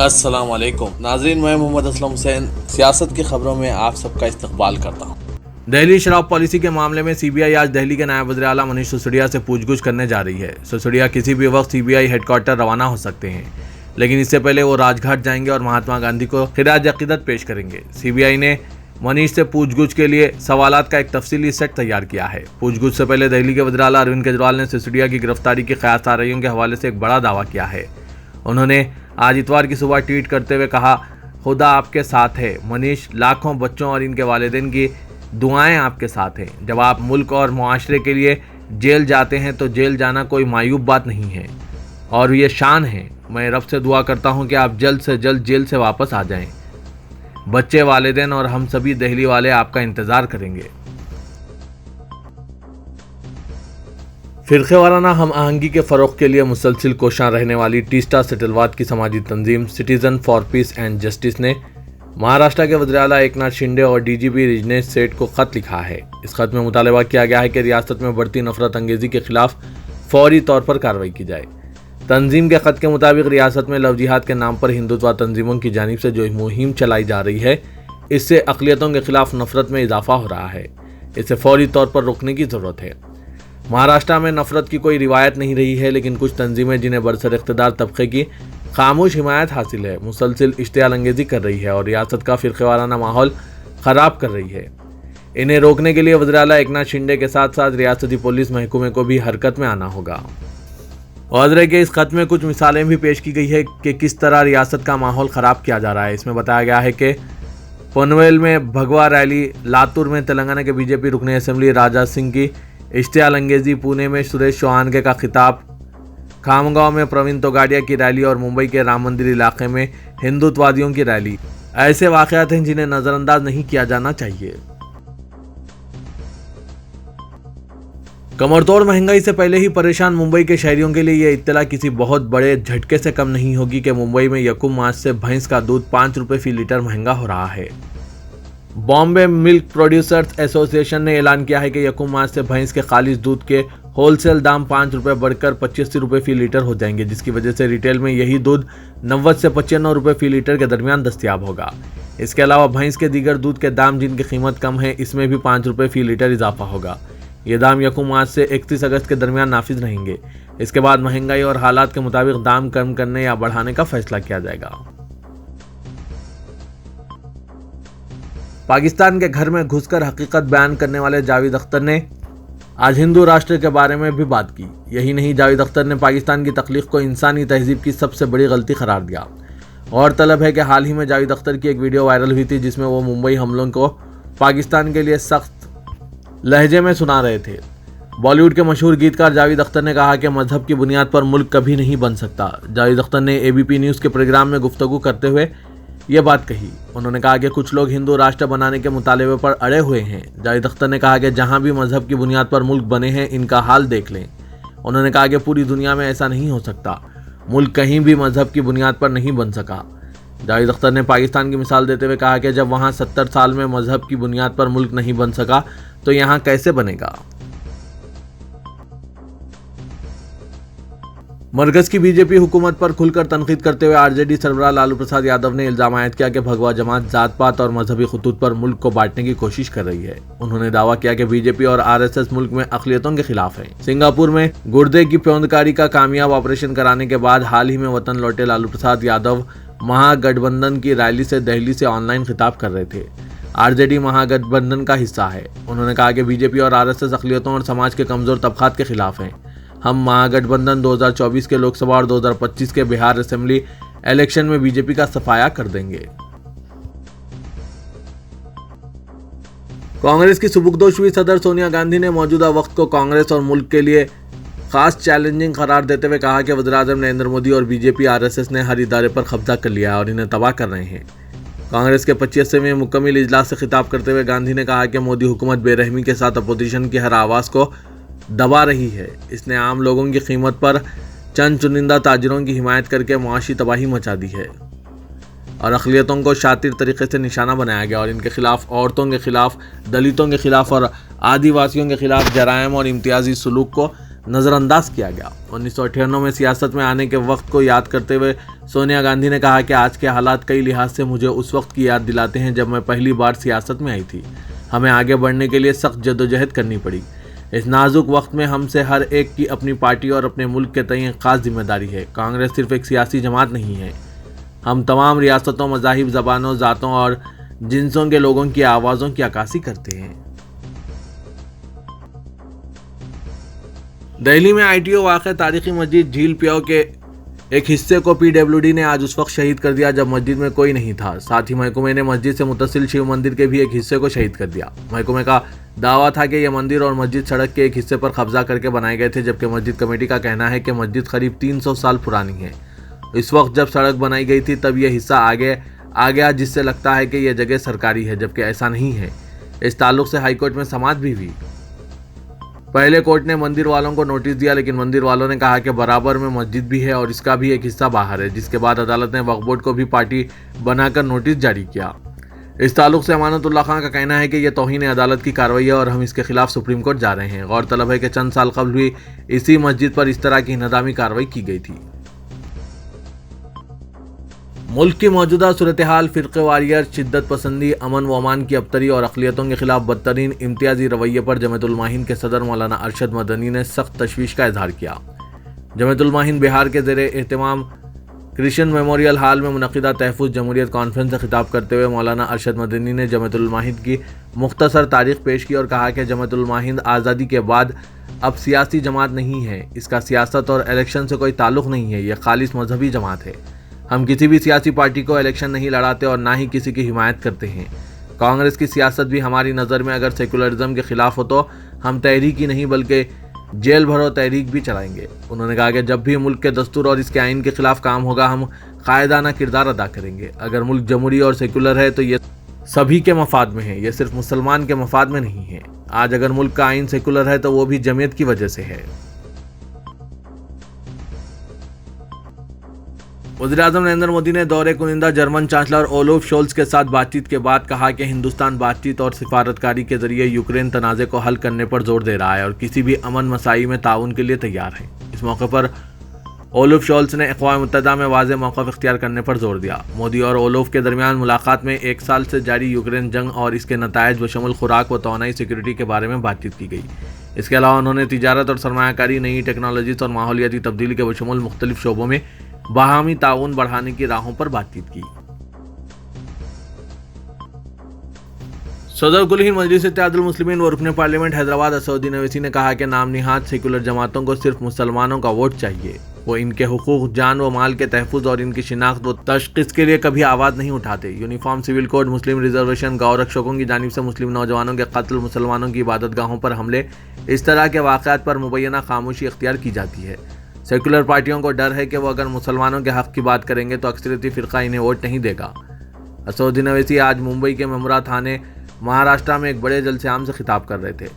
अस्सलाम वालेकुम नाजरीन, मैं मोहम्मद असलम हुसैन सियासत की खबरों में आप सबका इस्तकबाल करता हूँ। दिल्ली शराब पॉलिसी के मामले में सीबीआई आज दिल्ली के नायब वज़ीर आला मनीष सिसोदिया से पूछगछ करने जा रही है। सिसोदिया किसी भी वक्त सीबीआई हेडक्वार्टर रवाना हो सकते हैं, लेकिन इससे पहले वो राजघाट जाएंगे और महात्मा गांधी को खिराज अकीदत पेश करेंगे। सीबीआई ने मनीष से पूछगछ के लिए सवालात का एक तफसीली सेट तैयार किया है। पूछगछ से पहले दिल्ली के वज़ीर आला अरविंद केजरीवाल ने सिसोदिया की गिरफ्तारी की क़यास आराइयों के हवाले से एक बड़ा दावा किया है। उन्होंने आज इतवार की सुबह ट्वीट करते हुए कहा, खुदा आपके साथ है मनीष, लाखों बच्चों और इनके वालिदैन की दुआएं आपके साथ हैं। जब आप मुल्क और मुआशरे के लिए जेल जाते हैं तो जेल जाना कोई मायूब बात नहीं है और ये शान है। मैं रब से दुआ करता हूं कि आप जल्द से जल्द जेल से वापस आ जाएं। बच्चे, वालिदैन और हम सभी दिल्ली वाले आपका इंतज़ार करेंगे। फ़िरक़े वाराना हम आहंगी के फ़रोग़ के लिए मुसलसिल कोशां रहने वाली टीस्टा सेटलवाद की समाजी तंजीम citizens for peace and justice ने महाराष्ट्र के वज़ीर आला एकनाथ शिंदे और डीजीपी रिजनेश सेठ को ख़त लिखा है। इस खत में मुतालबा किया गया है कि रियासत में बढ़ती नफरत अंगेज़ी के खिलाफ फौरी तौर पर कार्रवाई की जाए। तंजीम के खत के मुताबिक रियासत में लव जिहाद के नाम पर हिंदुत्व तंजीमों की जानिब से जो मुहिम चलाई जा रही है, इससे अक़लियतों के खिलाफ नफरत में इजाफा हो रहा है। इसे फौरी तौर पर रोकने की ज़रूरत है। महाराष्ट्र में नफरत की कोई रिवायत नहीं रही है, लेकिन कुछ तंजीमें जिन्हें बरसर इक़्तिदार तबक़े की खामोश हिमायत हासिल है, मुसलसिल इश्तियाल अंगेज़ी कर रही है और रियासत का फ़िरक़े वाराना माहौल ख़राब कर रही है। इन्हें रोकने के लिए वज़ीर आला एकनाथ शिंदे के साथ साथ रियासती पुलिस महकमे को भी हरकत में आना होगा। वज़ीर के इस खत में कुछ मिसालें भी पेश की गई है कि किस तरह रियासत का माहौल ख़राब किया जा रहा है। इसमें बताया गया है कि पनवेल में भगवा रैली, लातूर में तेलंगाना के बीजेपी रुकने असेंबली राजा सिंह की इश्तियाल अंगेज़ी, पुणे में सुरेश चौहान का खिताब, खामगांव में प्रवीण तोगाड़िया की रैली और मुंबई के राम मंदिर इलाके में हिंदुत्ववादियों की रैली ऐसे वाक़यात हैं जिन्हें नज़रअंदाज नहीं किया जाना चाहिए। कमरतोड़ महंगाई से पहले ही परेशान मुंबई के शहरियों के लिए यह इत्तला किसी बहुत बड़े झटके से कम नहीं होगी कि मुंबई में यकम मार्च से भैंस का दूध 5 रुपये फी लीटर महंगा हो रहा है। बॉम्बे मिल्क प्रोड्यूसर्स एसोसिएशन ने ऐलान किया है कि यकम मार्च से भैंस के खालिज दूध के होलसेल दाम 5 रुपये बढ़कर 85 रुपये फी लीटर हो जाएंगे, जिसकी वजह से रिटेल में यही दूध 90 से 95 रुपये फी लीटर के दरमियान दस्तयाब होगा। इसके अलावा भैंस के दीगर दूध के दाम जिनकी कीमत कम है, इसमें भी 5 रुपये फी लीटर इजाफा होगा। ये दाम यकम मार्च से 31 अगस्त के दरमियान नाफिज रहेंगे। इसके बाद महंगाई और हालात के मुताबिक दाम कम करने या बढ़ाने का फैसला किया जाएगा। पाकिस्तान के घर में घुसकर हकीकत बयान करने वाले जावेद अख्तर ने आज हिंदू राष्ट्र के बारे में भी बात की। यही नहीं, जावेद अख्तर ने पाकिस्तान की तख्लीक को इंसानी तहजीब की सबसे बड़ी गलती करार दिया। गौरतलब है कि हाल ही में जावेद अख्तर की एक वीडियो वायरल हुई थी जिसमें वो मुंबई हमलों को पाकिस्तान के लिए सख्त लहजे में सुना रहे थे। बॉलीवुड के मशहूर गीतकार जावेद अख्तर ने कहा कि मजहब की बुनियाद पर मुल्क कभी नहीं बन सकता। जावेद अख्तर ने एबीपी न्यूज़ के प्रोग्राम में गुफ्तगू करते हुए ये बात कही। उन्होंने कहा कि कुछ लोग हिंदू राष्ट्र बनाने के मुतालबे पर अड़े हुए हैं। जावेद अख्तर ने कहा कि जहां भी मजहब की बुनियाद पर मुल्क बने हैं, इनका हाल देख लें। उन्होंने कहा कि पूरी दुनिया में ऐसा नहीं हो सकता, मुल्क कहीं भी मजहब की बुनियाद पर नहीं बन सका। जावेद अख्तर ने पाकिस्तान की मिसाल देते हुए कहा कि जब वहाँ 70 साल में मजहब की बुनियाद पर मुल्क नहीं बन सका तो यहाँ कैसे बनेगा। मरकज़ की बीजेपी हुकूमत पर खुलकर तनकीद करते हुए आरजेडी सरबराह लालू प्रसाद यादव ने इल्ज़ाम आयद किया कि भगवा जमात जात पात और मजहबी खतूत पर मुल्क को बांटने की कोशिश कर रही है। उन्होंने दावा किया कि बीजेपी और आरएसएस मुल्क में अक़लियतों के खिलाफ है। सिंगापुर में गुर्दे की प्योंदकारी का कामयाब ऑपरेशन कराने के बाद हाल ही में वतन लौटे लालू प्रसाद यादव महागठबंधन की रैली से दिल्ली से ऑनलाइन खिताब कर रहे थे। आरजेडी महागठबंधन का हिस्सा है। उन्होंने कहा कि बीजेपी और आरएसएस अक़लियतों और समाज के कमज़ोर तबक़ात के खिलाफ हैं। हम महागठबंधन 2024 के लोकसभा और 2025 के बिहार असेंबली इलेक्शन में बीजेपी का सफाया कर देंगे। कांग्रेस की सुपुर्दोश हुई सदर सोनिया गांधी ने मौजूदा वक्त को कांग्रेस और मुल्क के लिए खास चैलेंजिंग करार देते हुए कहा कि वज़ीर-ए-आज़म नरेंद्र मोदी और बीजेपी आरएसएस ने हर इदारे पर कब्जा कर लिया है और इन्हें तबाह कर रहे हैं। कांग्रेस के 25वें मुकम्मल इजलास से खिताब करते हुए गांधी ने कहा कि मोदी हुकूमत बेरहमी के साथ अपोजिशन की हर आवाज़ को दबा रही है। इसने आम लोगों की कीमत पर चंद चुनिंदा ताजिरों की हिमायत करके मुआशी तबाही मचा दी है और अक़लियतों को शातिर तरीके से निशाना बनाया गया और इनके खिलाफ, औरतों के खिलाफ, दलितों के खिलाफ और आदिवासियों के खिलाफ जराइम और इम्तियाजी सलूक को नज़रअंदाज किया गया। 1998 में सियासत में आने के वक्त को याद करते हुए सोनिया गांधी ने कहा कि आज के हालात कई लिहाज से मुझे उस वक्त की याद दिलाते हैं जब मैं पहली बार सियासत में आई थी। हमें आगे बढ़ने के लिए सख्त जद्दोजहद करनी पड़ी। इस नाजुक वक्त में हमसे हर एक की अपनी पार्टी और अपने मुल्क के तय खास जिम्मेदारी है। कांग्रेस सिर्फ एक सियासी जमात नहीं है। हम तमाम रियासतों, मज़ाहिब, ज़बानों, ज़ातों और जिन्सों के लोगों की आवाज़ों की अक्कासी करते हैं। दिल्ली में ITO वाक़े तारीखी मस्जिद झील प्याऊ के एक हिस्से को PWD ने आज उस वक्त शहीद कर दिया जब मस्जिद में कोई नहीं था। साथ ही महकमे ने मस्जिद से मुत्तसिल शिव मंदिर के भी एक हिस्से को शहीद कर दिया। महकमे का दावा था कि यह मंदिर और मस्जिद सड़क के एक हिस्से पर कब्जा करके बनाए गए थे, जबकि मस्जिद कमेटी का कहना है कि मस्जिद करीब 300 साल पुरानी है। इस वक्त जब सड़क बनाई गई थी तब यह हिस्सा आगे आ गया, जिससे लगता है कि यह जगह सरकारी है, जबकि ऐसा नहीं है। इस ताल्लुक से हाईकोर्ट में समाअत भी हुई। पहले कोर्ट ने मंदिर वालों को नोटिस दिया, लेकिन मंदिर वालों ने कहा कि बराबर में मस्जिद भी है और इसका भी एक हिस्सा बाहर है, जिसके बाद अदालत ने वक्फ बोर्ड को भी पार्टी बनाकर नोटिस जारी किया। इस ताल्लुक से अमानतुल्लाह खान का कहना है कि यह तौहीन अदालत की कार्रवाई है और हम इसके खिलाफ सुप्रीम कोर्ट जा रहे हैं। गौरतलब है कि चंद साल कबल हुई इसी मस्जिद पर इस तरह की इंहदामी कार्रवाई की गई थी। मुल्क की मौजूदा सूरत हाल, फ़िरक़ेवारियत, शिद्दत पसंदी, अमन व अमान की अबतरी और अक़लियतों के खिलाफ बदतरीन इम्तियाजी रवैये पर जमात-उल माहिन के सदर मौलाना अरशद मदनी ने सख्त तशवीश का इजहार किया। जमात-उल माहिन बिहार के ज़ेरे एहतमाम क्रिश्चियन मेमोरियल हाल में मुनक़िदा तहफ़्फ़ुज़ जमहूरियत कॉन्फ्रेंस से खिताब करते हुए मौलाना अरशद मदनी ने जमात-उल माहिन की मुख्तसर तारीख़ पेश की और कहा कि जमात-उल माहिन आज़ादी के बाद अब सियासी जमात नहीं है। इसका सियासत और इलेक्शन से कोई ताल्लुक़ नहीं है। यह खालिस मजहबी जमात है। हम किसी भी सियासी पार्टी को इलेक्शन नहीं लड़ाते और ना ही किसी की हिमायत करते हैं। कांग्रेस की सियासत भी हमारी नज़र में अगर सेकुलरिज्म के खिलाफ हो तो हम तहरीक ही नहीं बल्कि जेल भरो तहरीक भी चलाएंगे। उन्होंने कहा कि जब भी मुल्क के दस्तूर और इसके आइन के खिलाफ काम होगा हम कायदाना किरदार अदा करेंगे। अगर मुल्क जमहूरी और सेकुलर है तो ये सभी के मफाद में है, ये सिर्फ मुसलमान के मफाद में नहीं है। आज अगर मुल्क का आइन सेकुलर है तो वो भी जमीयत की वजह से है। वज़ीर-ए-आज़म नरेंद्र मोदी ने दौरे कुनिंदा जर्मन चांसलर ओलोफ शोल्स के साथ बातचीत के बाद कहा कि हिंदुस्तान बातचीत और सिफारतकारी के जरिए यूक्रेन तनाज़े को हल करने पर जोर दे रहा है और किसी भी अमन मसाई में ताउन के लिए तैयार है। इस मौके पर ओलोफ शोल्स ने अक़वाम मुत्तहिदा में वाज़ेह मौक़िफ़ इख्तियार करने पर जोर दिया। मोदी और ओलोफ के दरमियान मुलाकात में 1 साल से जारी यूक्रेन जंग और इसके नताइज बशमुल खुराक व तवानाई सिक्योरिटी के बारे में बातचीत की गई। इसके अलावा उन्होंने तिजारत और सरमायाकारी, नई टेक्नोलॉजीज़ और माहौलियाती तब्दीली के बशमुल मुख्तलिफ शोबों में बाहमी ताउन बढ़ाने की राहों पर बातचीत की। सदर कुल हिंद मजलिस इत्तेहादुल मुस्लिमीन व रुकने पार्लियामेंट हैदराबाद असदुद्दीन अवैसी ने कहा कि नाम निहाद सेकुलर जमातों को सिर्फ मुसलमानों का वोट चाहिए। वो इनके हुकूक, जान व माल के तहफ़्फ़ुज़ और इनकी शिनाख्त व तशख़ीस के लिए कभी आवाज़ नहीं उठाते। यूनिफॉर्म सिविल कोड, मुस्लिम रिजर्वेशन, गौ रक्षकों की जानिब से मुस्लिम नौजवानों के कत्ल, मुसलमानों की इबादतगाहों पर हमले, इस तरह के वाक़यात पर मुबैना खामोशी इख्तियार की जाती है। सेकुलर पार्टियों को डर है कि वो अगर मुसलमानों के हक़ की बात करेंगे तो अक्सरियती फ़िरक़ा इन्हें वोट नहीं देगा। असदुद्दीन अवैसी आज मुंबई के मेमरा थाने महाराष्ट्र में एक बड़े जलसे-आम से खिताब कर रहे थे।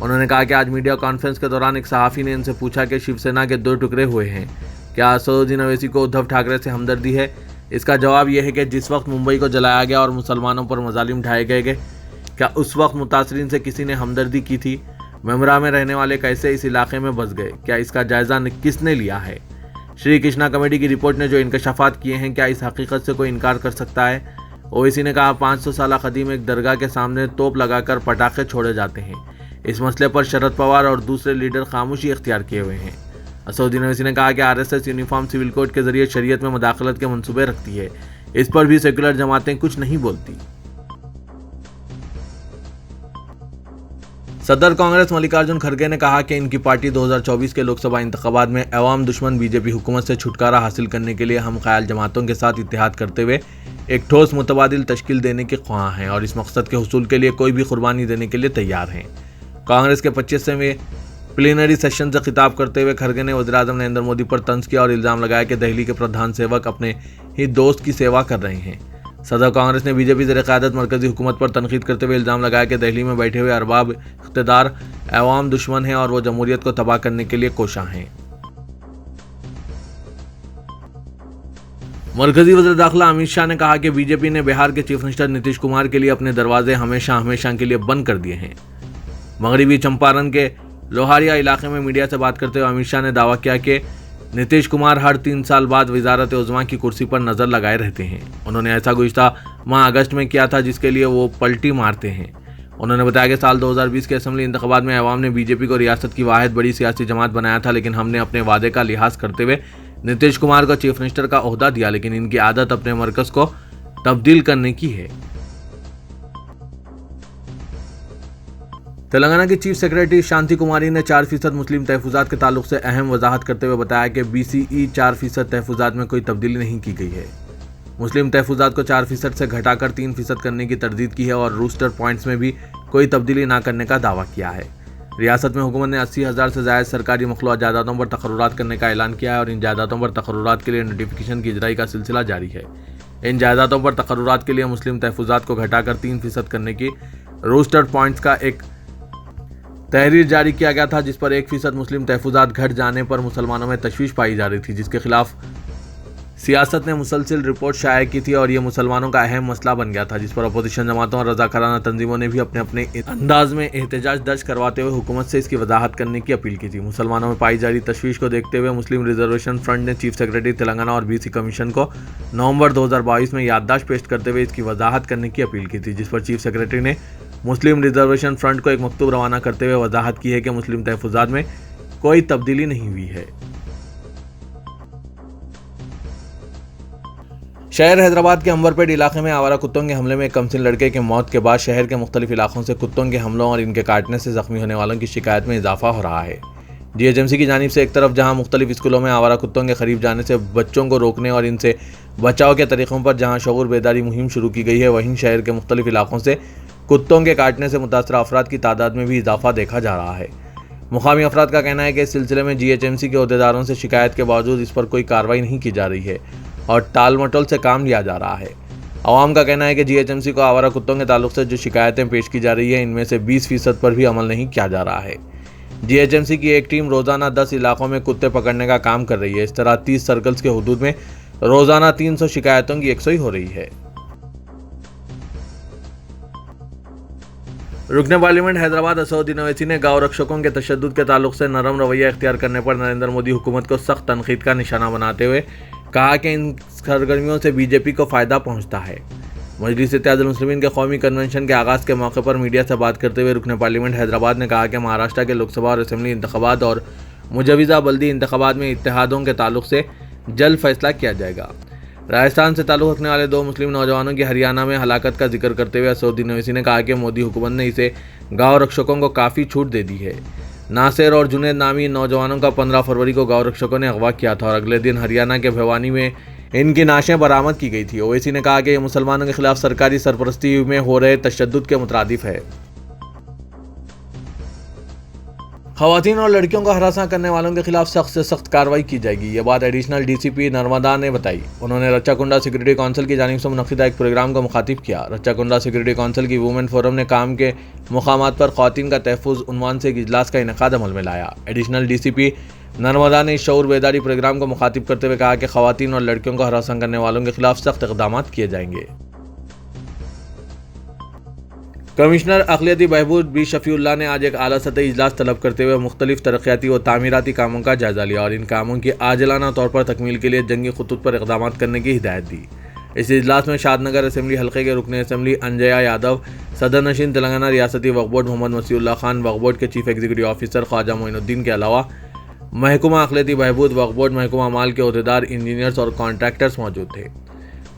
उन्होंने कहा कि आज मीडिया कॉन्फ्रेंस के दौरान एक सहाफ़ी ने इनसे पूछा कि शिवसेना के 2 टुकड़े हुए हैं, क्या असदुद्दीन अवैसी को उद्धव ठाकरे से हमदर्दी है? इसका जवाब यह है कि जिस वक्त मुंबई को जलाया गया और मुसलमानों पर मज़ालिम ढाए गए, क्या उस वक्त मुतासरीन से किसी ने हमदर्दी की थी? मेमरा में रहने वाले कैसे इस इलाके में बस गए? क्या इसका जायज़ा किसने लिया है? श्री कृष्णा कमेटी की रिपोर्ट ने जो इंकशाफात किए हैं, क्या इस हकीकत से कोई इनकार कर सकता है? ओवैसी ने कहा 500 साल कदीम एक दरगाह के सामने तोप लगाकर पटाखे छोड़े जाते हैं। इस मसले पर शरद पवार और दूसरे लीडर खामोशी इख्तियार किए हुए हैं। असदुद्दीन अवैसी ने कहा कि RSS यूनिफॉर्म सिविल कोड के जरिए शरीयत में मुदाखलत के मंसूबे रखती है। इस पर भी सेकुलर जमातें कुछ नहीं बोलती। सदर कांग्रेस मल्लिकार्जुन खड़गे ने कहा कि इनकी पार्टी 2024 के लोकसभा इंतखाबात में अवाम दुश्मन बीजेपी हुकूमत से छुटकारा हासिल करने के लिए हम ख्याल जमातों के साथ इत्तेहाद करते हुए एक ठोस मुतबादिल तश्कील देने के ख्वाह हैं और इस मकसद के हुसूल के लिए कोई भी कुर्बानी देने के लिए तैयार हैं। कांग्रेस के 25वें प्लीनरी सेशन से खिताब करते हुए खड़गे ने वज़ीर-ए-आज़म नरेंद्र मोदी पर तंज किया और इल्ज़ाम लगाया कि दिल्ली के प्रधान सेवक अपने ही दोस्त की सेवा कर रहे हैं। सदर कांग्रेस ने बीजेपी ज़ेर क़यादत मरकज़ी हुकूमत पर तनकीद करते हुए इल्ज़ाम लगाया कि दिल्ली में बैठे हुए अरबाब इख्तिदार अवाम दुश्मन हैं और वो जमहूरियत को तबाह करने के लिए कोशां हैं। मरकज़ी वज़ीर दाखिला अमित शाह ने कहा कि बीजेपी ने बिहार के चीफ मिनिस्टर नीतीश कुमार के लिए अपने दरवाजे हमेशा के लिए बंद कर दिए हैं। मगरबी चंपारण के लोहारिया इलाके में मीडिया से बात करते हुए अमित शाह ने दावा किया कि नीतीश कुमार हर 3 साल बाद वजारत उज़्मा की कुर्सी पर नजर लगाए रहते हैं। उन्होंने ऐसा गुज़िश्ता माह अगस्त में किया था, जिसके लिए वो पलटी मारते हैं। उन्होंने बताया कि साल 2020 के असेंबली इंतखाबात में अवाम ने बीजेपी को रियासत की वाहिद बड़ी सियासी जमात बनाया था, लेकिन हमने अपने वादे का लिहाज करते हुए नीतीश कुमार को चीफ मिनिस्टर का ओहदा दिया, लेकिन इनकी आदत अपने मरकज को तब्दील करने की है। तेलंगाना की चीफ सेक्रेटरी शांति कुमारी ने 4% मुस्लिम तहफुजात के ताल्लुक से अहम वजाहत करते हुए बताया कि BCE 4% तहफुजात में कोई तब्दीली नहीं की गई है। मुस्लिम तहफुजात को 4% से घटाकर 3% करने की तरदीद की है और रूस्टर पॉइंट्स में भी कोई तब्दीली ना करने का दावा किया है। रियासत में हुकूमत ने 80,000 से ज़ायद सरकारी मखलूआत जायदादों पर तकर्रुरात करने का ऐलान किया है और इन जायदादों पर तकर्रुरात के लिए नोटिफिकेशन की इजराई का सिलसिला जारी है। इन जायदादों पर तकर्रुरात के लिए मुस्लिम तहफुजात को घटाकर 3% करने की रूस्टर पॉइंट्स का एक तहरीर जारी किया गया था, जिस पर 1% मुस्लिम तहफुजात घट जाने पर मुसलमानों में तशवीश पाई जा रही थी, जिसके खिलाफ सियासत ने मुसलसल रिपोर्ट शाया की थी और ये मुसलमानों का अहम मसला बन गया था, जिस पर अपोजिशन जमातों और रजाकाराना तंजीमों ने भी अपने अपने अंदाज में एहतजाज दर्ज करवाते हुए हुकूमत से इसकी वजाहत करने की अपील की थी। मुसलमानों में पाई जा रही तशवीश को देखते हुए मुस्लिम रिजर्वेशन फ्रंट ने चीफ सेक्रेटरी तेलंगाना और BC कमीशन को नवंबर 2022 में याददाश्त पेश करते हुए इसकी वजाहत करने की अपील की थी, जिस पर चीफ सेक्रेटरी ने मुस्लिम रिजर्वेशन फ्रंट को एक मकतूब रवाना करते हुए वजाहत की है कि मुस्लिम तहफुजात में कोई तब्दीली नहीं हुई है। शहर हैदराबाद के अंबरपेट इलाके में आवारा कुत्तों के हमले में एक कमसिन लड़के की मौत के बाद शहर के मुख्तलिफ इलाकों से कुत्तों के हमलों और इनके काटने से जख्मी होने वालों की शिकायत में इजाफा हो रहा है। GHMC की जानिब से एक तरफ जहां मुख्तलिफ स्कूलों में आवारा कुत्तों के करीब जाने से बच्चों को रोकने और इनसे बचाव के तरीक़ों पर जहां शऊर बेदारी मुहिम शुरू की गई है, वहीं शहर के मुख्तलिफ इलाकों से कुत्तों के काटने से मुतासरा अफराद की तादाद में भी इजाफा देखा जा रहा है। मुकामी अफराद का कहना है कि इस सिलसिले में GHMC के अहदेदारों से शिकायत के बावजूद इस पर कोई कार्रवाई नहीं की जा रही है और टाल मटोल से काम लिया जा रहा है। अवाम का कहना है कि GHMC को आवारा कुत्तों के ताल्लुक से जो शिकायतें पेश की जा रही है, इनमें से 20% पर भी अमल नहीं किया जा रहा है। GHMC की एक टीम रोज़ाना 10 इलाकों में कुत्ते पकड़ने का काम कर रही है। इस तरह 30 सर्कल्स के हुदूद में रोज़ाना 300 शिकायतों की यकसुई हो रही है। रुकने पार्लियामेंट हैदराबाद असदुद्दीन ओवैसी ने गाँव रक्षकों के तशद्दुद के ताल्लुक से नरम रवैया इख्तियार करने पर नरेंद्र मोदी हुकूमत को सख्त तनकीद का निशाना बनाते हुए कहा कि इन सरगर्मियों से BJP को फ़ायदा पहुंचता है। मजलिस इत्तेहादुल मुस्लिमीन के कौमी कन्वेंशन के आगाज़ के मौके पर मीडिया से बात करते हुए रुकने पार्लियामेंट हैदराबाद ने कहा कि महाराष्ट्र के लोकसभा और असेंबली इंतखाबात और मुजविज़ा बल्दी इंतखाबात में इत्तेहादों के ताल्लुक से जल्द फैसला किया जाएगा। राजस्थान से ताल्लुक़ रखने वाले 2 मुस्लिम नौजवानों की हरियाणा में हलाकत का जिक्र करते हुए असदुद्दीन ओवैसी ने कहा कि मोदी हुकूमत ने इसे गाँव रक्षकों को काफ़ी छूट दे दी है। नासिर और जुनैद नामी नौजवानों का 15 फरवरी को गाँव रक्षकों ने अगवा किया था और अगले दिन हरियाणा के भिवानी में इनकी नाशें बरामद की गई थी। ओवैसी ने कहा कि यह मुसलमानों के खिलाफ सरकारी सरपरस्ती में हो रहे तशद्दुद के मुतरादिफ है। खवातीन और लड़कियों को हरासा करने वालों के खिलाफ सख्त से सख्त कार्रवाई की जाएगी। ये बात एडिशनल DCP नर्मदा ने बताई। उन्होंने रच्चाकुंडा सिक्योरिटी काउंसिल की जानिब से मुनक़िदा एक प्रोग्राम को मुखातिब किया। रच्चाकुंडा सिक्योरिटी काउंसिल की वुमेन फोरम ने काम के मुकामात पर ख़वातीन का तहफ़्फ़ुज़ उन्वान से एक इजलास का इनेकाद अमल में लाया। एडिशनल DCP नर्मदा ने इस शऊर बेदारी प्रोग्राम को मुखातिब करते हुए कहा कि खवातीन और लड़कियों को हरासा करने वालों के खिलाफ सख्त इक़दाम किए जाएंगे। कमिश्नर अक़लियती बहबूद B शफ़ीउल्लाह ने आज एक आला सतही इजलास तलब करते हुए मुख्तलिफ तरक्याती व तामीराती कामों का जायज़ा लिया और इन कामों की आजिलाना तौर पर तकमील के लिए जंगी खतूत पर इक़दाम करने की हिदायत दी। इस इजलास में शादनगर असेंबली हल्के के रुकन असेंबली अंजया यादव, सदर नशीन तेलंगाना रियासती वक्फ बोर्ड मोहम्मद मसीउल्लाह खान, वक्फ बोर्ड के chief executive officer Khwaja Moinuddin के अलावा महकमा अक़लियती बहबूद, वक्फ बोर्ड, महकमा माल के अहदेदार, इंजीनियर्स और कॉन्ट्रैक्टर्स मौजूद थे।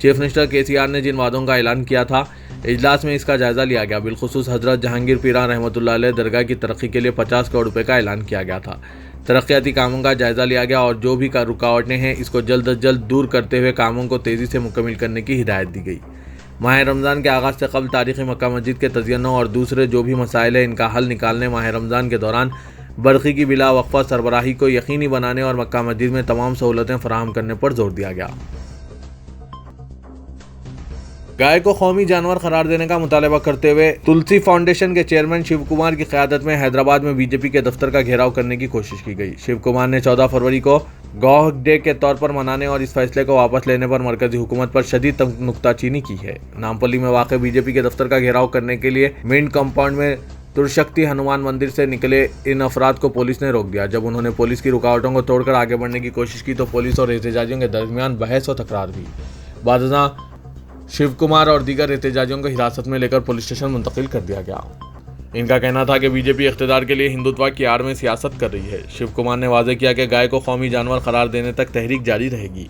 चीफ मिनिस्टर KCR ने जिन वादों का ऐलान किया था, इजलास में इसका जायज़ा लिया गया। बिलखुसूस हज़रत जहांगीर पीरान रहमतुल्लाह अलैह दरगाह की तरक्की के लिए 50 करोड़ रुपये का ऐलान किया गया था। तरक्याती कामों का जायज़ा लिया गया और जो भी रुकावटें हैं इसको जल्द अज जल्द दूर करते हुए कामों को तेज़ी से मुकम्मल करने की हिदायत दी गई। माह रमज़ान के आगाज़ से कबल तारीख़ी मक्का मस्जिद के तज़य्युनों और दूसरे जो भी मसाइल हैं, इनका हल निकालने, माह रमज़ान के दौरान बरक़ी की बिला वक्फ़ा सरबराही को यकीनी बनाने और मक्का मस्जिद में तमाम सहूलतें फराहम करने पर जोर दिया गया। गाय को कौमी जानवर करार देने का मुतालबा करते हुए तुलसी फाउंडेशन के चेयरमैन शिव कुमार की क़यादत में हैदराबाद में BJP के दफ्तर का घेराव करने की कोशिश की गई। शिव कुमार ने 14 फरवरी को गौ डे के तौर पर मनाने और इस फैसले को वापस लेने पर मरकजी हुकूमत पर शदीद नुक्ताचीनी की है। नामपल्ली में वाक़ BJP के दफ्तर का घेराव करने के लिए मिंट कंपाउंड में तुरशक्ति हनुमान मंदिर से निकले इन अफराद को पुलिस ने रोक दिया। जब उन्होंने पुलिस की रुकावटों को तोड़कर आगे बढ़ने की कोशिश की तो पुलिस और एहतजाजियों के दरमियान बहस और तकरार हुई। बादशाह शिव कुमार और दीगर एहतजाजियों को हिरासत में लेकर पुलिस स्टेशन मुंतकिल कर दिया गया। इनका कहना था कि बीजेपी इख्तियार के लिए हिंदुत्व की आड़ में सियासत कर रही है। शिव कुमार ने वाज़ेह किया कि गाय को कौमी जानवर करार देने तक तहरीक जारी रहेगी।